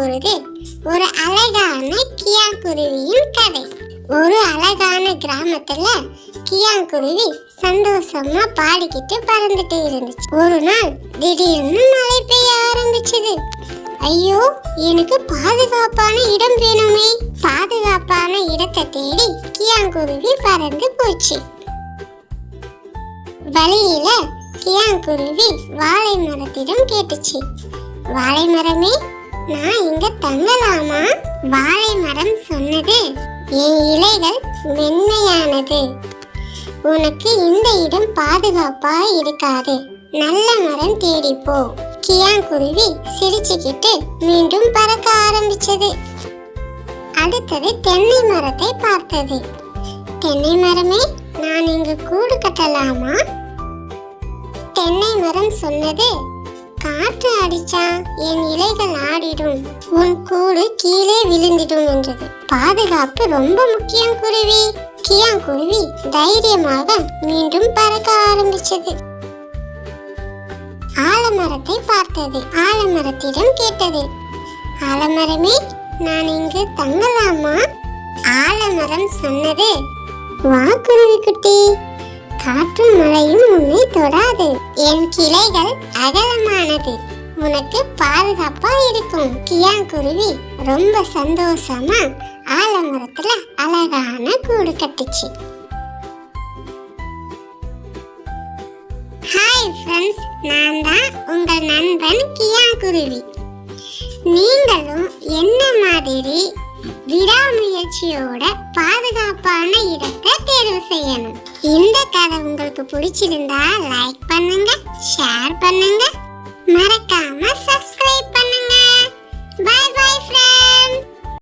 போறது ஒரு அழகான கியாங்குருவியின் கதை. ஒரு அழகான கிராமத்துல கியாங்குருவி சந்தோஷமா பாடிக்கிட்டு பறந்துட்டு இருந்துச்சு. ஒரு நாள் திடீர்னு மழை பெய்ய ஆரம்பிச்சது. ஐயோ, எனக்கு பாதுகாப்பான இடம் வேணுமே. பாதுகாப்பான இடத்தை தேடி கியாங்குருவி பறந்து போச்சு. வழியில கியாங்குருவி வாழை மரத்திடம் கேட்டுச்சு, வாழை மரமே, நான் இங்க தங்கலாமா? வாழை மரம் சொன்னது, என் இலைகள் மென்மையானது, உனக்கு இந்த இடம் பாதுகாப்பா இருக்காது, நல்ல மரம் தேடிப்போ. கியாங்குருவி சிரிச்சுக்கிட்டு மீண்டும் பறக்க ஆரம்பிச்சது. அடுத்தது தென்னை மரத்தை பார்த்தது. தென்னை மரமே, நான் இங்கு கூடு கட்டலாமா? தென்னை மரம் சொன்னது, காற்று அடிச்சா என் இலைகள் ஆடிடும், உன் கூடு கீழே விழுந்திடும் என்றது. பாதுகாப்பு ரொம்ப முக்கியம் குருவி. கியாங்குருவி தைரியமாக மீண்டும் பறக்க ஆரம்பிச்சது. ஆலமரத்தை பார்த்தது. ஆலமரத்திடம் கேட்டது, ஆலமரமே, நான் இங்கு தங்கலாமா? ஆலமரம் சொன்னது, வா குருவி குட்டி, காற்றும் மழையும் உன்னை தொடாது, என் கிளைகள் அகலமானது, உனக்கு பாதுகாப்பா இருக்கும். கியாங்குருவி ரொம்ப சந்தோஷமா ஆலமரத்துல அழகான கூடு கட்டுச்சு. ஹாய் ஃப்ரெண்ட்ஸ், நான் தான் உங்கள் நண்பன் கியாங்குருவி. நீங்களும் என்ன மாதிரி விடாமுயற்சியோட பாதுகாப்பான இடத்தை தேர்வு செய்யணும். இந்த கதை உங்களுக்கு பிடிச்சிருந்தா லைக் பண்ணுங்க, ஷேர் பண்ணுங்க, மறக்காம